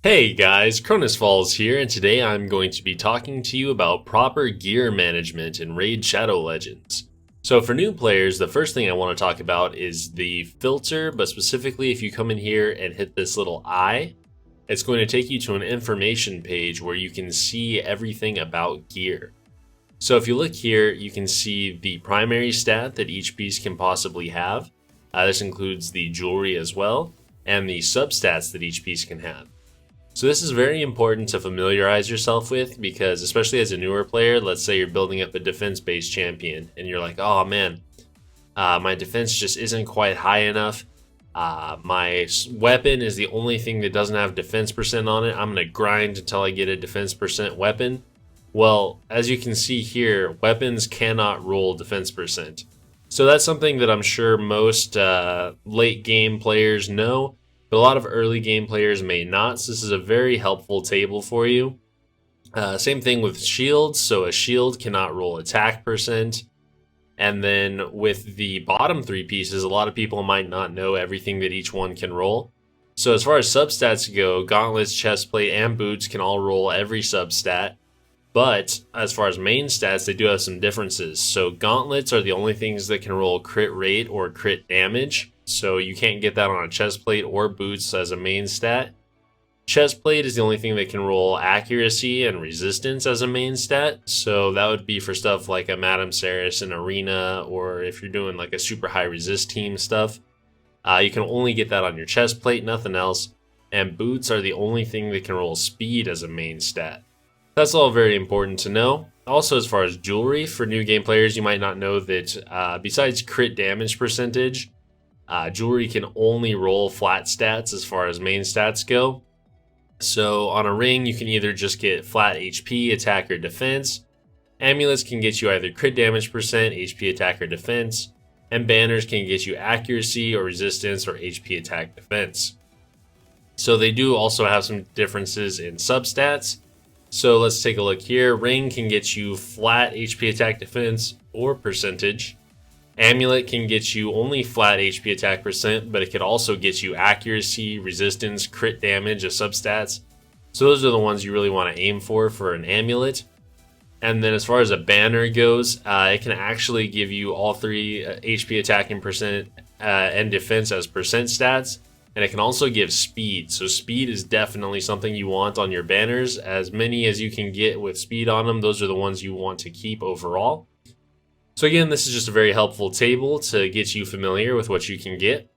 Hey guys, Cronus Falls here, and today I'm going to be talking to you about proper gear management in Raid Shadow Legends. So for new players, the first thing I want to talk about is the filter, but specifically if you come in here and hit this little eye, it's going to take you to an information page where you can see everything about gear. So if you look here, you can see the primary stat that each piece can possibly have. This includes the jewelry as well, and the substats that each piece can have. So this is very important to familiarize yourself with because especially as a newer player, let's say you're building up a defense-based champion and you're like, oh man, my defense just isn't quite high enough. My weapon is the only thing that doesn't have defense percent on it. I'm going to grind until I get a defense percent weapon. Well, as you can see here, weapons cannot roll defense percent. So that's something that I'm sure most late game players know. But a lot of early game players may not, so this is a very helpful table for you. Same thing with shields, so a shield cannot roll attack percent. And then with the bottom three pieces, a lot of people might not know everything that each one can roll. So as far as substats go, gauntlets, chestplate, and boots can all roll every substat. But as far as main stats, they do have some differences. So gauntlets are the only things that can roll crit rate or crit damage. So you can't get that on a chestplate or boots as a main stat. Chestplate is the only thing that can roll accuracy and resistance as a main stat. So that would be for stuff like a Madame Saris in Arena, or if you're doing like a super high resist team stuff. You can only get that on your chestplate, nothing else. And boots are the only thing that can roll speed as a main stat. That's all very important to know. Also, as far as jewelry, for new game players, you might not know that besides crit damage percentage, jewelry can only roll flat stats as far as main stats go. So on a ring, you can either just get flat HP, attack, or defense. Amulets can get you either crit damage percent, HP, attack, or defense. And banners can get you accuracy or resistance or HP, attack, defense. So they do also have some differences in substats. So let's take a look here. Ring can get you flat HP, attack, defense, or percentage. Amulet can get you only flat HP attack percent, but it could also get you accuracy, resistance, crit damage as substats. So those are the ones you really want to aim for an amulet. And then as far as a banner goes, it can actually give you all three HP attacking percent and defense as percent stats. And it can also give speed. So speed is definitely something you want on your banners. As many as you can get with speed on them, those are the ones you want to keep overall. So again, this is just a very helpful table to get you familiar with what you can get.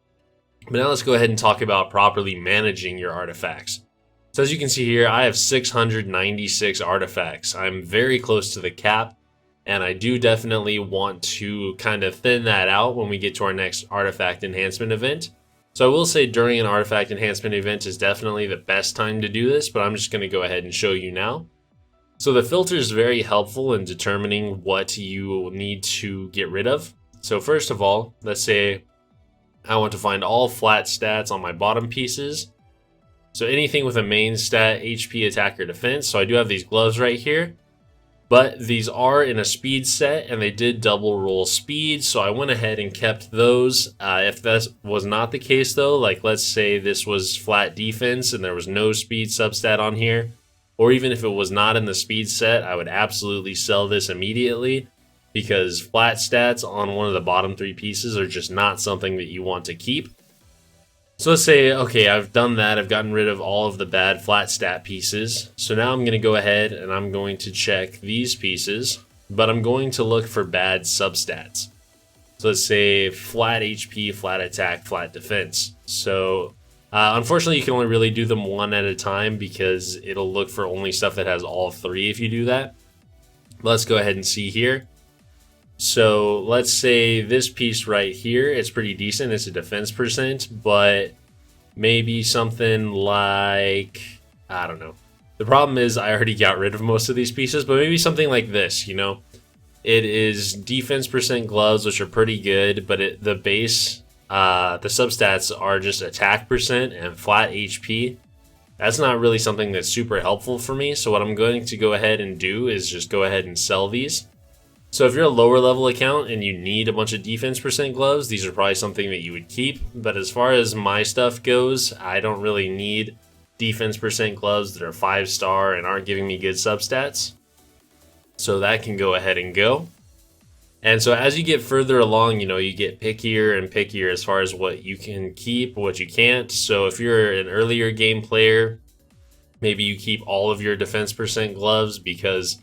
But now let's go ahead and talk about properly managing your artifacts. So as you can see here, I have 696 artifacts. I'm very close to the cap, and I do definitely want to kind of thin that out when we get to our next artifact enhancement event. So I will say during an artifact enhancement event is definitely the best time to do this, but I'm just going to go ahead and show you now. So the filter is very helpful in determining what you need to get rid of. So first of all, let's say I want to find all flat stats on my bottom pieces. So anything with a main stat, HP, attack, or defense. So I do have these gloves right here, but these are in a speed set and they did double roll speed. So I went ahead and kept those. If that was not the case though, like let's say this was flat defense and there was no speed substat on here, or even if it was not in the speed set, I would absolutely sell this immediately because flat stats on one of the bottom three pieces are just not something that you want to keep. So let's say, okay, I've done that. I've gotten rid of all of the bad flat stat pieces. So now I'm going to go ahead and I'm going to check these pieces, but I'm going to look for bad substats. So let's say flat HP, flat attack, flat defense. So unfortunately, you can only really do them one at a time because it'll look for only stuff that has all three if you do that. Let's go ahead and see here. So let's say this piece right here, it's pretty decent. It's a defense percent, but maybe something like, I don't know. The problem is I already got rid of most of these pieces, but maybe something like this, you know. It is defense percent gloves, which are pretty good, but the base... the substats are just attack percent and flat HP. That's not really something that's super helpful for me. So what I'm going to go ahead and do is just go ahead and sell these. So if you're a lower level account and you need a bunch of defense percent gloves, these are probably something that you would keep. But as far as my stuff goes, I don't really need defense percent gloves that are 5-star and aren't giving me good substats. So that can go ahead and go. And so as you get further along, you get pickier and pickier as far as what you can keep, what you can't. So if you're an earlier game player, maybe you keep all of your defense percent gloves because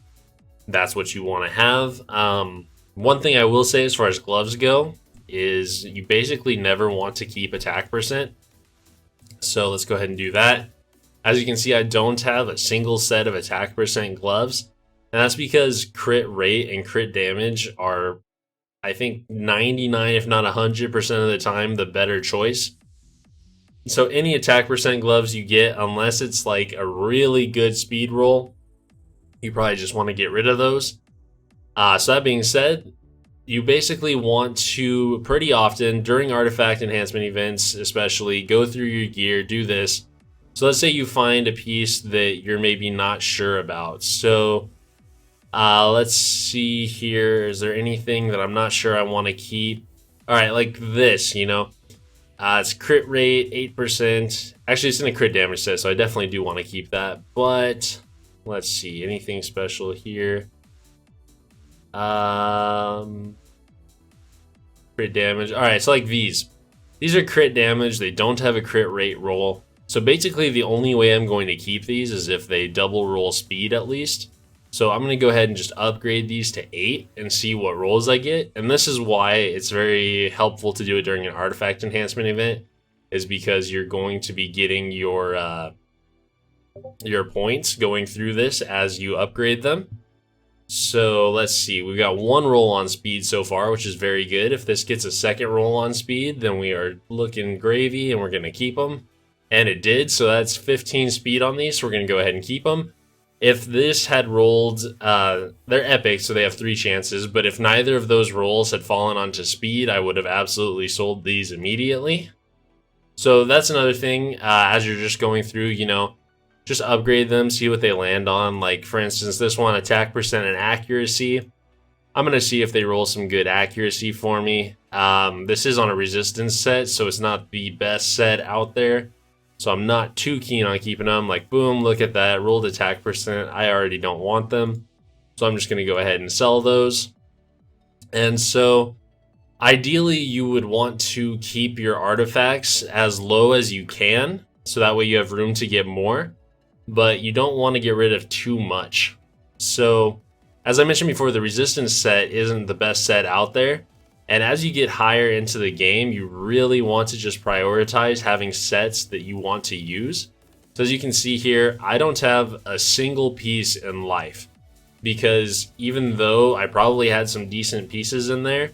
that's what you want to have. One thing I will say as far as gloves go is you basically never want to keep attack percent. So let's go ahead and do that. As you can see, I don't have a single set of attack percent gloves. And that's because crit rate and crit damage are, I think, 99 if not 100% of the time the better choice. So any attack percent gloves you get, unless it's like a really good speed roll, you probably just want to get rid of those. So that being said, you basically want to pretty often during artifact enhancement events, especially, go through your gear, do this. So let's say you find a piece that you're maybe not sure about. So let's see here. Is there anything that I'm not sure I want to keep? All right, like this, it's crit rate, 8%. Actually, it's in a crit damage set, so I definitely do want to keep that. But let's see, anything special here? Crit damage. All right, so like these. These are crit damage. They don't have a crit rate roll. So basically, the only way I'm going to keep these is if they double roll speed at least. So I'm going to go ahead and just upgrade these to 8 and see what rolls I get. And this is why it's very helpful to do it during an artifact enhancement event, is because you're going to be getting your points going through this as you upgrade them. So let's see, we've got 1 roll on speed so far, which is very good. If this gets a 2nd roll on speed, then we are looking gravy and we're going to keep them. And it did, so that's 15 speed on these, so we're going to go ahead and keep them. If this had rolled, they're epic, so they have 3 chances, but if neither of those rolls had fallen onto speed, I would have absolutely sold these immediately. So that's another thing, as you're just going through, just upgrade them, see what they land on. Like, for instance, this one, attack percent and accuracy. I'm going to see if they roll some good accuracy for me. This is on a resistance set, so it's not the best set out there. So I'm not too keen on keeping them. Like, boom, look at that, rolled attack percent. I already don't want them. So I'm just going to go ahead and sell those. And so ideally, you would want to keep your artifacts as low as you can, so that way you have room to get more. But you don't want to get rid of too much. So, as I mentioned before, the resistance set isn't the best set out there. And as you get higher into the game, you really want to just prioritize having sets that you want to use. So as you can see here, I don't have a single piece in life. Because even though I probably had some decent pieces in there,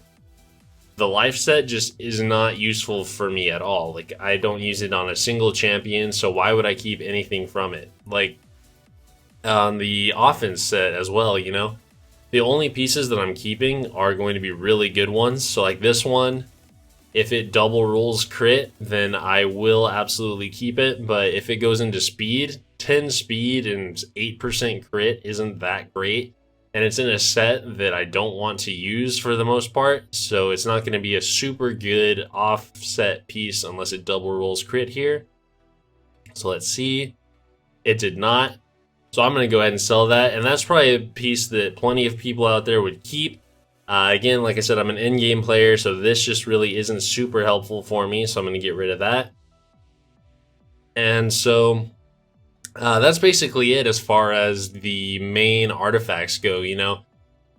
the life set just is not useful for me at all. Like, I don't use it on a single champion, so why would I keep anything from it? Like, on the offense set as well, the only pieces that I'm keeping are going to be really good ones. So like this one, if it double rolls crit, then I will absolutely keep it. But if it goes into speed, 10 speed and 8% crit isn't that great. And it's in a set that I don't want to use for the most part, so it's not going to be a super good offset piece unless it double rolls crit here. So let's see. It did not. So I'm going to go ahead and sell that, and that's probably a piece that plenty of people out there would keep. Again, like I said, I'm an in-game player, so this just really isn't super helpful for me, so I'm going to get rid of that. And so that's basically it as far as the main artifacts go,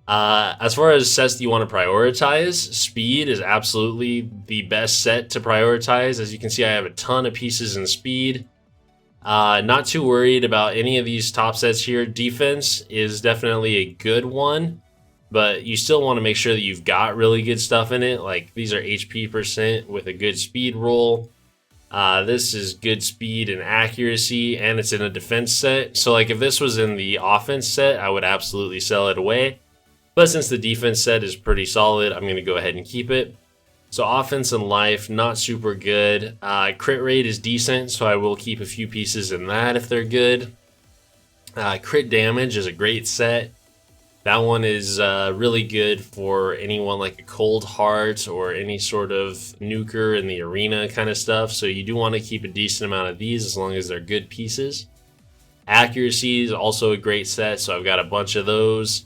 As far as sets that you want to prioritize, speed is absolutely the best set to prioritize. As you can see, I have a ton of pieces in speed. Not too worried about any of these top sets here. Defense is definitely a good one, but you still want to make sure that you've got really good stuff in it. Like, these are HP percent with a good speed roll. This is good speed and accuracy, and it's in a defense set. So like, if this was in the offense set, I would absolutely sell it away. But since the defense set is pretty solid, I'm going to go ahead and keep it. So offense and life, not super good. Crit rate is decent, so I will keep a few pieces in that if they're good. Crit damage is a great set. That one is really good for anyone like a Cold Heart or any sort of nuker in the arena kind of stuff. So you do want to keep a decent amount of these as long as they're good pieces. Accuracy is also a great set, so I've got a bunch of those.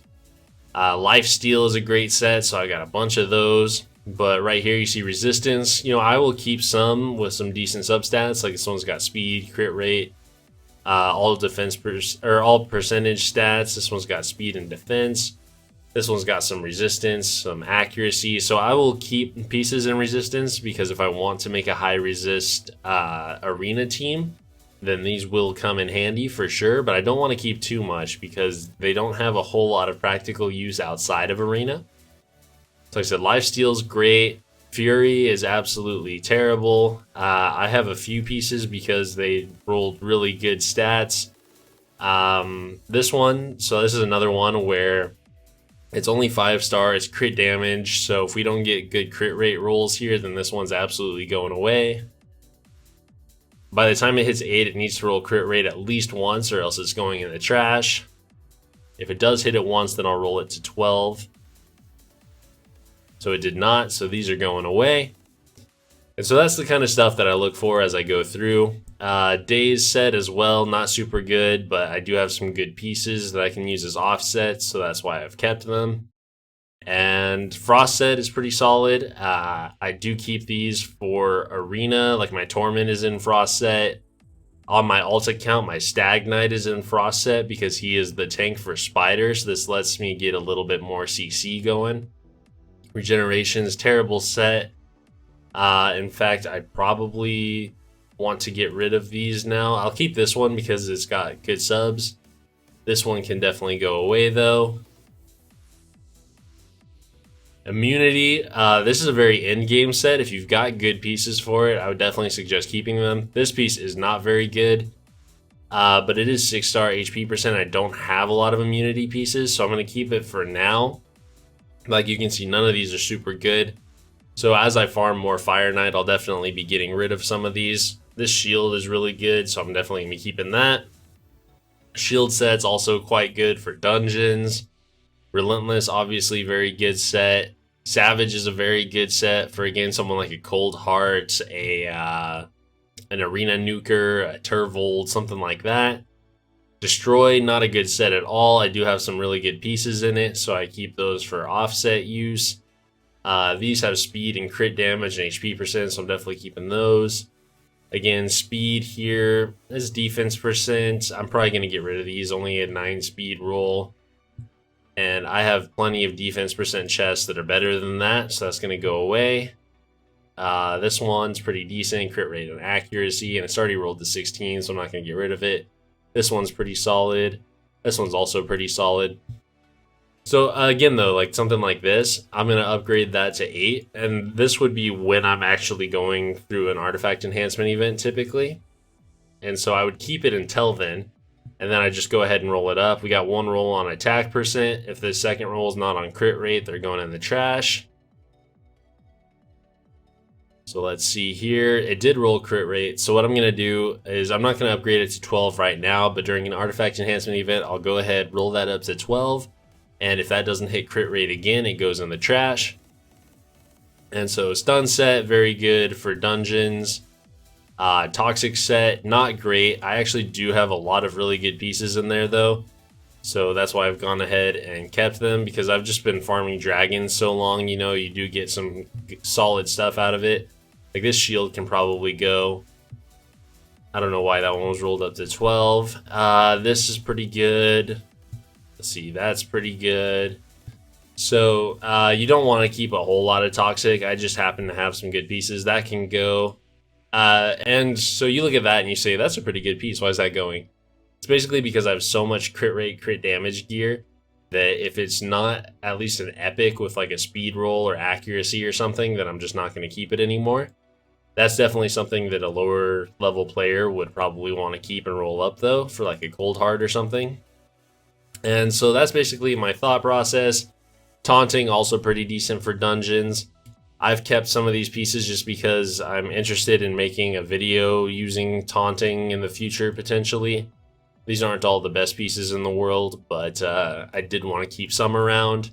Lifesteal is a great set, so I got a bunch of those. But right here you see resistance. You know, I will keep some with some decent substats, like this one's got speed, crit rate, all defense all percentage stats. This one's got speed and defense. This one's got some resistance, some accuracy. So I will keep pieces in resistance because if I want to make a high resist arena team, then these will come in handy for sure. But I don't want to keep too much because they don't have a whole lot of practical use outside of arena. So like I said, lifesteal's great. Fury is absolutely terrible. I have a few pieces because they rolled really good stats. This one, so this is another one where it's only 5-star, it's crit damage, so if we don't get good crit rate rolls here, then this one's absolutely going away. By the time it hits 8, it needs to roll crit rate at least once or else it's going in the trash. If it does hit it once, then I'll roll it to 12. So it did not, so these are going away. And so that's the kind of stuff that I look for as I go through. Days set as well, not super good, but I do have some good pieces that I can use as offsets, so that's why I've kept them. And Frost set is pretty solid. I do keep these for arena, like my Torment is in Frost set. On my alt account, my Stag Knight is in Frost set because he is the tank for Spider, so this lets me get a little bit more CC going. Regeneration is terrible set. In fact, I probably want to get rid of these now. I'll keep this one because it's got good subs. This one can definitely go away though. Immunity, this is a very end game set. If you've got good pieces for it, I would definitely suggest keeping them. This piece is not very good, but it is 6-star HP percent. I don't have a lot of immunity pieces, so I'm going to keep it for now. Like you can see, none of these are super good. So as I farm more Fire Knight, I'll definitely be getting rid of some of these. This shield is really good, so I'm definitely going to be keeping that. Shield set's also quite good for dungeons. Relentless, obviously very good set. Savage is a very good set for, again, someone like a Cold Heart, an Arena Nuker, a Turvold, something like that. Destroy, not a good set at all. I do have some really good pieces in it, so I keep those for offset use. These have speed and crit damage and HP percent, so I'm definitely keeping those. Again, speed here is defense percent. I'm probably going to get rid of these, only a 9 speed roll. And I have plenty of defense percent chests that are better than that, so that's going to go away. This one's pretty decent, crit rate and accuracy, and it's already rolled to 16, so I'm not going to get rid of it. This one's pretty solid. This one's also pretty solid. So again though, like something like this, I'm going to upgrade that to 8. And this would be when I'm actually going through an artifact enhancement event typically. And so I would keep it until then. And then I just go ahead and roll it up. We got 1 roll on attack percent. If the second roll is not on crit rate, they're going in the trash. So let's see here. It did roll crit rate. So what I'm going to do is I'm not going to upgrade it to 12 right now, but during an artifact enhancement event, I'll go ahead, roll that up to 12. And if that doesn't hit crit rate again, it goes in the trash. And so stun set, very good for dungeons. Toxic set, not great. I actually do have a lot of really good pieces in there though. So that's why I've gone ahead and kept them, because I've just been farming dragons so long, you know, you do get some solid stuff out of it. Like this shield can probably go. I don't know why that one was rolled up to 12. This is pretty good. Let's see, that's pretty good. So you don't want to keep a whole lot of toxic. I just happen to have some good pieces that can go. And so you look at that and you say, that's a pretty good piece. Why is that going? It's basically because I have so much crit rate, crit damage gear that if it's not at least an epic with like a speed roll or accuracy or something, then I'm just not going to keep it anymore. That's definitely something that a lower level player would probably want to keep and roll up though, for like a Cold Heart or something. And so that's basically my thought process. Taunting, also pretty decent for dungeons. I've kept some of these pieces just because I'm interested in making a video using taunting in the future potentially. These aren't all the best pieces in the world, but I did want to keep some around.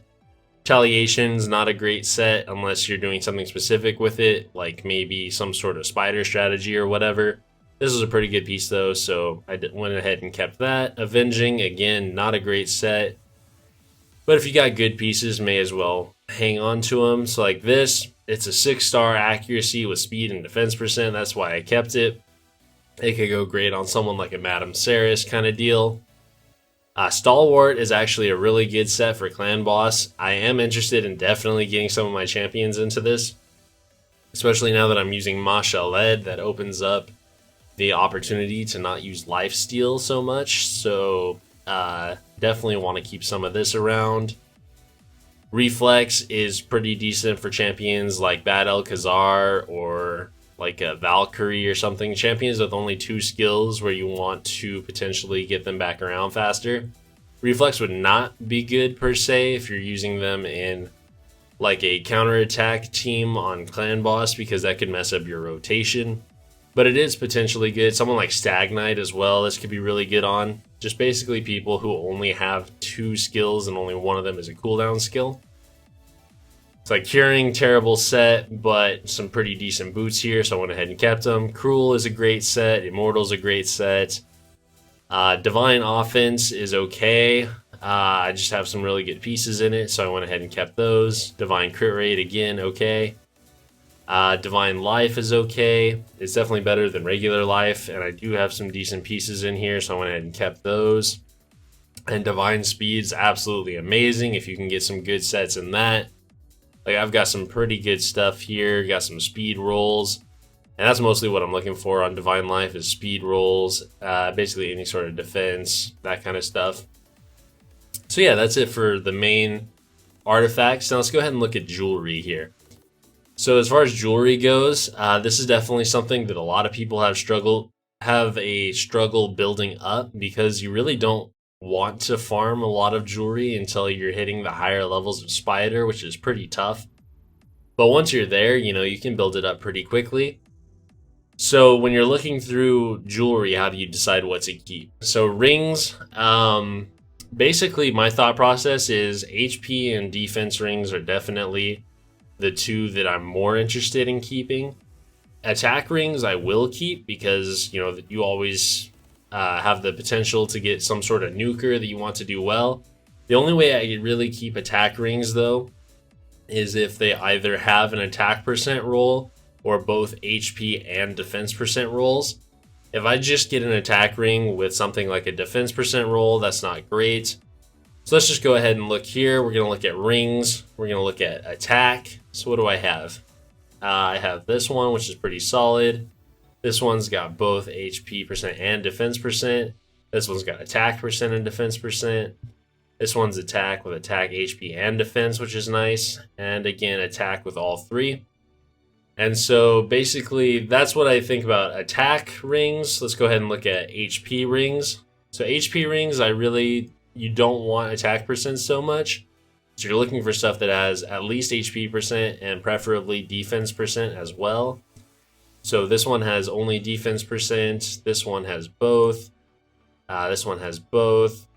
Retaliation's not a great set unless you're doing something specific with it, like maybe some sort of spider strategy or whatever. This is a pretty good piece though, so I went ahead and kept that. Avenging, again, not a great set, but if you got good pieces, may as well hang on to them. So like this, it's a 6-star accuracy with speed and defense percent. That's why I kept it. It could go great on someone like a Madame Ceres kind of deal. Stalwart is actually a really good set for Clan Boss. I am interested in definitely getting some of my champions into this, especially now that I'm using Mashaled. That opens up the opportunity to not use lifesteal so much. So definitely want to keep some of this around. Reflex is pretty decent for champions like Bad Alcazar or like a Valkyrie or something. Champions with only 2 skills where you want to potentially get them back around faster. Reflex would not be good per se if you're using them in like a counterattack team on Clan Boss, because that could mess up your rotation. But it is potentially good. Someone like Stagnite as well, this could be really good on. Just basically people who only have 2 skills and only one of them is a cooldown skill. It's like Curing, terrible set, but some pretty decent boots here, so I went ahead and kept them. Cruel is a great set. Immortal's a great set. Divine Offense is okay. I just have some really good pieces in it, so I went ahead and kept those. Divine Crit Rate, again, okay. Divine Life is okay. It's definitely better than regular life, and I do have some decent pieces in here, so I went ahead and kept those. And Divine Speed's absolutely amazing if you can get some good sets in that. Like, I've got some pretty good stuff here, got some speed rolls, and that's mostly what I'm looking for on Divine Life is speed rolls, basically any sort of defense, that kind of stuff. So yeah, that's it for the main artifacts. Now let's go ahead and look at jewelry here. So as far as jewelry goes, this is definitely something that a lot of people have a struggle building up, because you really don't want to farm a lot of jewelry until you're hitting the higher levels of Spider, which is pretty tough. But once you're there, you know, you can build it up pretty quickly. So when you're looking through jewelry, how do you decide what to keep? So rings, basically my thought process is HP and defense rings are definitely the 2 that I'm more interested in keeping. Attack rings I will keep because, you know, you always have the potential to get some sort of nuker that you want to do well. The only way I really keep attack rings though is if they either have an attack percent roll or both HP and defense percent rolls. If I just get an attack ring with something like a defense percent roll, that's not great. So let's just go ahead and look here. We're going to look at rings. We're going to look at attack. So what do I have? I have this one, which is pretty solid. This one's got both HP percent and defense percent. This one's got attack percent and defense percent. This one's attack with attack, HP, and defense, which is nice. And again, attack with all 3. And so basically, that's what I think about attack rings. Let's go ahead and look at HP rings. So HP rings, you don't want attack percent so much. So you're looking for stuff that has at least HP percent and preferably defense percent as well. So this one has only defense percent. This one has both. This one has both.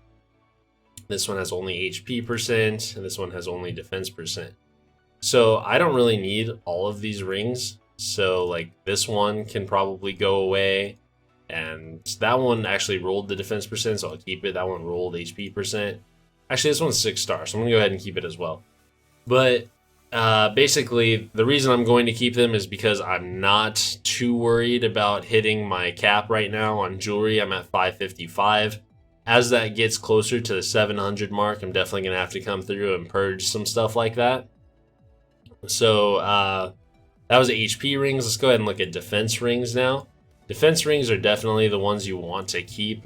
This one has only HP percent. And this one has only defense percent. So I don't really need all of these rings. So like this one can probably go away. And that one actually rolled the defense percent, so I'll keep it. That one rolled HP percent. Actually, this one's 6 stars, so I'm going to go ahead and keep it as well. But basically, the reason I'm going to keep them is because I'm not too worried about hitting my cap right now on jewelry. I'm at 555. As that gets closer to the 700 mark, I'm definitely going to have to come through and purge some stuff like that. So that was HP rings. Let's go ahead and look at defense rings now. Defense rings are definitely the ones you want to keep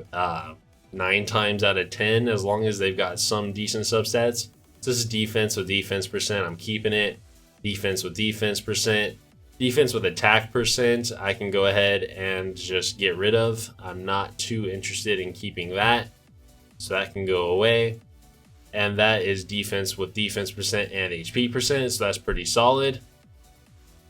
9 times out of 10, as long as they've got some decent substats. So this is defense with defense percent. I'm keeping it. Defense with defense percent. Defense with attack percent, I can go ahead and just get rid of. I'm not too interested in keeping that, so that can go away. And that is defense with defense percent and HP percent, so that's pretty solid.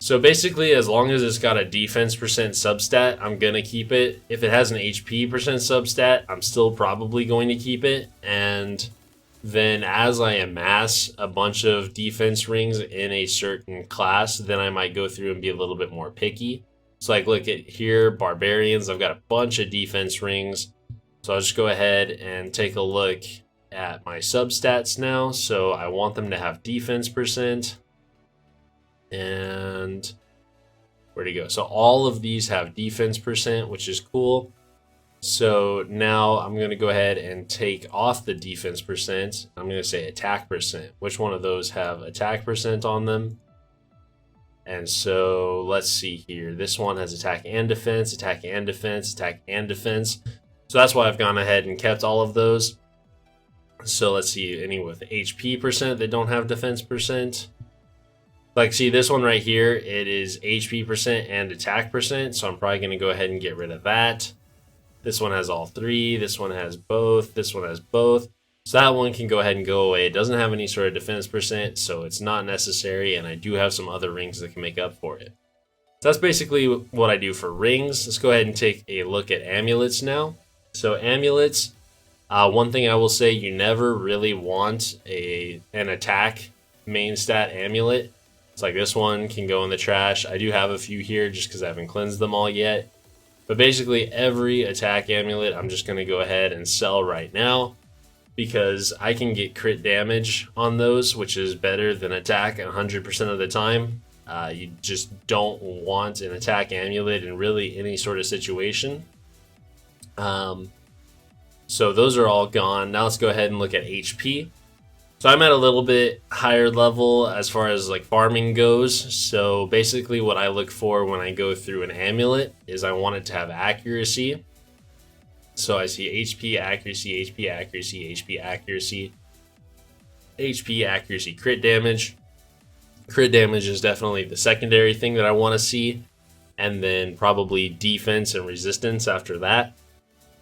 So basically, as long as it's got a defense percent substat, I'm going to keep it. If it has an HP percent substat, I'm still probably going to keep it. And then as I amass a bunch of defense rings in a certain class, then I might go through and be a little bit more picky. So like look at here, Barbarians, I've got a bunch of defense rings. So I'll just go ahead and take a look at my substats now. So I want them to have defense percent. And where'd it go? So all of these have defense percent, which is cool. So now I'm going to go ahead and take off the defense percent. I'm going to say attack percent. Which one of those have attack percent on them? And so let's see here. This one has attack and defense, attack and defense, attack and defense. So that's why I've gone ahead and kept all of those. So let's see, any with HP percent that don't have defense percent. Like, see this one right here, it is HP percent and attack percent. So I'm probably going to go ahead and get rid of that. This one has all three. This one has both. This one has both. So that one can go ahead and go away. It doesn't have any sort of defense percent, so it's not necessary. And I do have some other rings that can make up for it. So that's basically what I do for rings. Let's go ahead and take a look at amulets now. So amulets, one thing I will say, you never really want an attack main stat amulet. It's like this one can go in the trash. I do have a few here just because I haven't cleansed them all yet. But basically every attack amulet I'm just going to go ahead and sell right now because I can get crit damage on those, which is better than attack 100% of the time. You just don't want an attack amulet in really any sort of situation. So those are all gone. Now let's go ahead and look at HP. So I'm at a little bit higher level as far as like farming goes. So basically what I look for when I go through an amulet is I want it to have accuracy. So I see HP, accuracy, HP, accuracy, HP, accuracy, HP, accuracy, crit damage. Crit damage is definitely the secondary thing that I want to see. And then probably defense and resistance after that.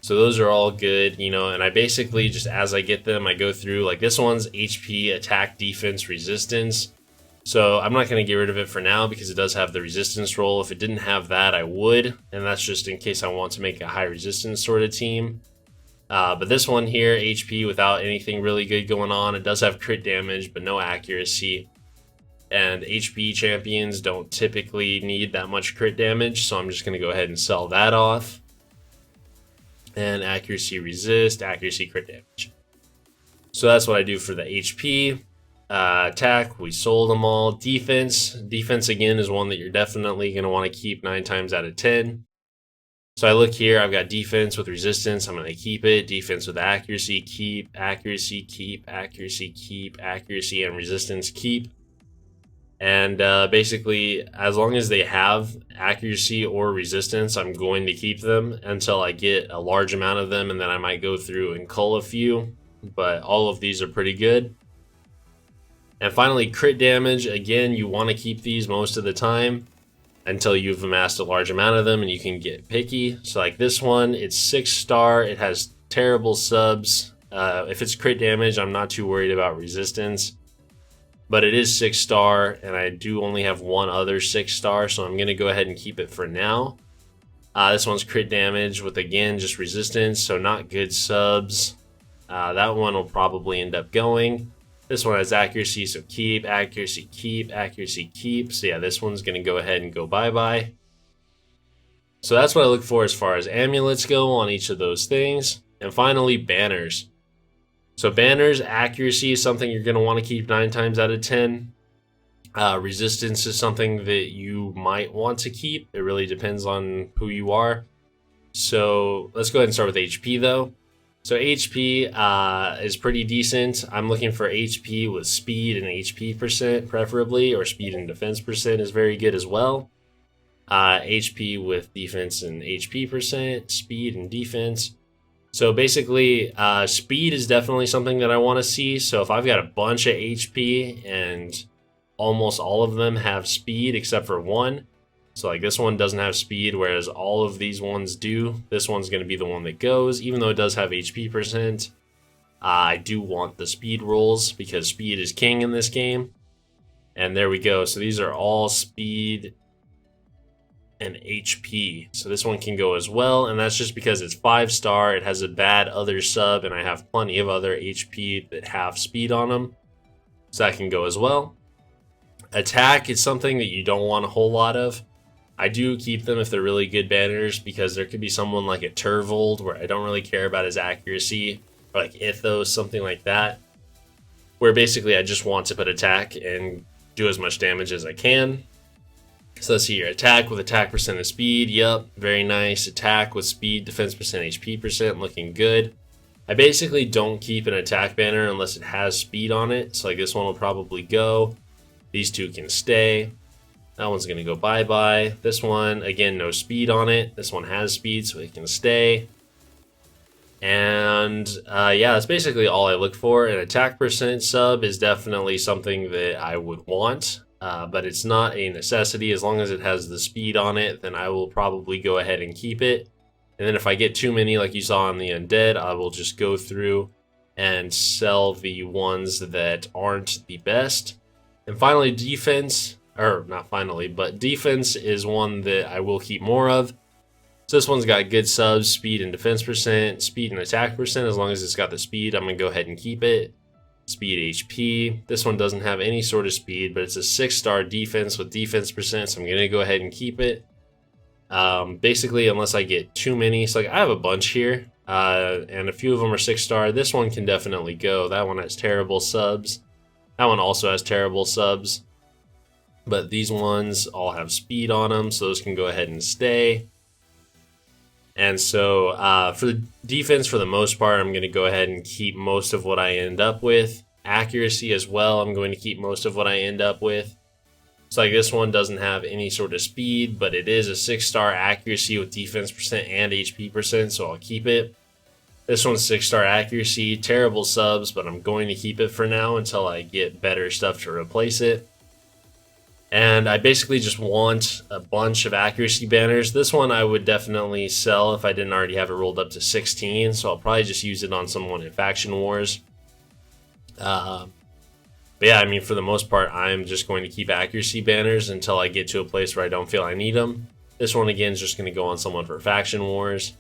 So those are all good, you know, and I basically just as I get them, I go through like this one's HP, attack, defense, resistance. So I'm not going to get rid of it for now because it does have the resistance roll. If it didn't have that, I would. And that's just in case I want to make a high resistance sort of team. But this one here, HP without anything really good going on. It does have crit damage, but no accuracy. And HP champions don't typically need that much crit damage. So I'm just going to go ahead and sell that off. And accuracy resist, accuracy crit damage. So that's what I do for the HP. Attack, we sold them all. Defense again is one that you're definitely going to want to keep 9 times out of 10. So I look here, I've got defense with resistance, I'm going to keep it. Defense with accuracy, keep. Accuracy, keep. Accuracy, keep. Accuracy and resistance, keep. And basically, as long as they have accuracy or resistance, I'm going to keep them until I get a large amount of them, and then I might go through and cull a few. But all of these are pretty good. And finally, crit damage. Again, you want to keep these most of the time until you've amassed a large amount of them and you can get picky. So like this one, it's 6-star. It has terrible subs. If it's crit damage, I'm not too worried about resistance. But it is 6-star, and I do only have one other 6-star, so I'm going to go ahead and keep it for now. This one's crit damage with, again, just resistance, so not good subs. That one will probably end up going. This one has accuracy, so keep, accuracy, keep, accuracy, keep. So yeah, this one's going to go ahead and go bye-bye. So that's what I look for as far as amulets go on each of those things. And finally, banners. So banners, accuracy is something you're going to want to keep 9 times out of 10. Resistance is something that you might want to keep. It really depends on who you are. So let's go ahead and start with HP though. So HP is pretty decent. I'm looking for HP with speed and HP percent preferably, or speed and defense percent is very good as well. HP with defense and HP percent, speed and defense. So basically, speed is definitely something that I want to see. So if I've got a bunch of HP and almost all of them have speed except for one. So like this one doesn't have speed, whereas all of these ones do. This one's going to be the one that goes, even though it does have HP percent. I do want the speed rolls because speed is king in this game. And there we go. So these are all speed and HP. So this one can go as well, and that's just because it's 5-star. It has a bad other sub, and I have plenty of other HP that have speed on them. So that can go as well. Attack is something that you don't want a whole lot of. I do keep them if they're really good banners, because there could be someone like a Turvold where I don't really care about his accuracy, or like Ithos, something like that, where basically I just want to put attack and do as much damage as I can. So let's see here. Attack with attack percent of speed. Yep, very nice. Attack with speed, defense percent, HP percent. Looking good. I basically don't keep an attack banner unless it has speed on it. So like this one will probably go. These two can stay. That one's going to go bye-bye. This one, again, no speed on it. This one has speed, so it can stay. And yeah, that's basically all I look for. An attack percent sub is definitely something that I would want. But it's not a necessity. As long as it has the speed on it, then I will probably go ahead and keep it. And then if I get too many, like you saw on the Undead, I will just go through and sell the ones that aren't the best. And finally, defense, or not finally, but defense is one that I will keep more of. So this one's got good subs, speed and defense percent, speed and attack percent. As long as it's got the speed, I'm going to go ahead and keep it. Speed HP. This one doesn't have any sort of speed, but it's a 6-star defense with defense percent, so I'm going to go ahead and keep it. Basically, unless I get too many. So like I have a bunch here, and a few of them are 6-star. This one can definitely go. That one has terrible subs. That one also has terrible subs. But these ones all have speed on them, so those can go ahead and stay. And so for the defense, for the most part, I'm going to go ahead and keep most of what I end up with. Accuracy as well, I'm going to keep most of what I end up with. So like this one doesn't have any sort of speed, but it is a 6-star accuracy with defense percent and HP percent, so I'll keep it. This one's 6-star accuracy, terrible subs, but I'm going to keep it for now until I get better stuff to replace it. And I basically just want a bunch of accuracy banners. This one I would definitely sell if I didn't already have it rolled up to 16, so I'll probably just use it on someone in Faction Wars. But yeah, I mean, for the most part, I'm just going to keep accuracy banners until I get to a place where I don't feel I need them. This one, again, is just going to go on someone for Faction Wars.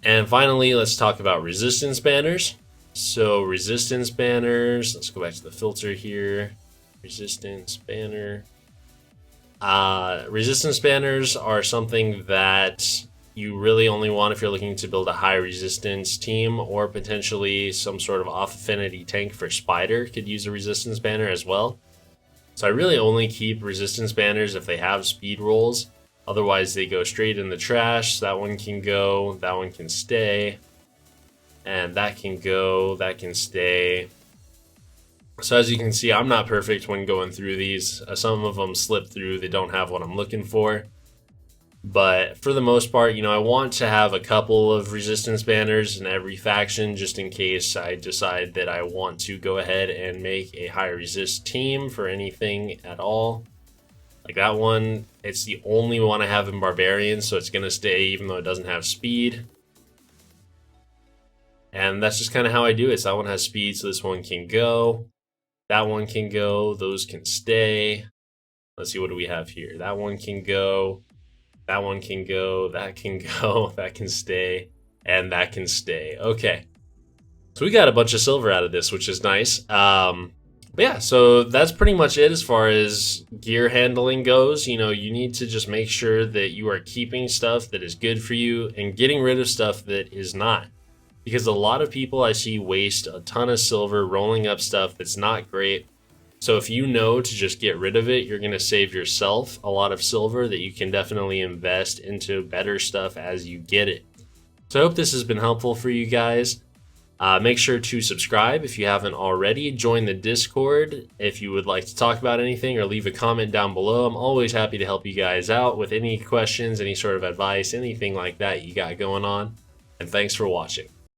And finally, let's talk about resistance banners. So resistance banners, let's go back to the filter here. Resistance banner. Resistance banners are something that you really only want if you're looking to build a high resistance team, or potentially some sort of off affinity tank for Spider could use a resistance banner as well. So I really only keep resistance banners if they have speed rolls. Otherwise they go straight in the trash. That one can go, that one can stay, and that can go, that can stay. So as you can see, I'm not perfect when going through these. Some of them slip through, they don't have what I'm looking for. But for the most part, you know, I want to have a couple of resistance banners in every faction just in case I decide that I want to go ahead and make a high resist team for anything at all. Like that one, it's the only one I have in Barbarian, so it's going to stay even though it doesn't have speed. And that's just kind of how I do it. So that one has speed, so this one can go. That one can go. Those can stay. Let's see, what do we have here? That one can go. That one can go. That can go. That can stay. And that can stay. Okay. So we got a bunch of silver out of this, which is nice. But yeah, so that's pretty much it as far as gear handling goes. You know, you need to just make sure that you are keeping stuff that is good for you and getting rid of stuff that is not. Because a lot of people I see waste a ton of silver rolling up stuff that's not great. So if you know to just get rid of it, you're going to save yourself a lot of silver that you can definitely invest into better stuff as you get it. So I hope this has been helpful for you guys. Make sure to subscribe if you haven't already. Join the Discord if you would like to talk about anything, or leave a comment down below. I'm always happy to help you guys out with any questions, any sort of advice, anything like that you got going on. And thanks for watching.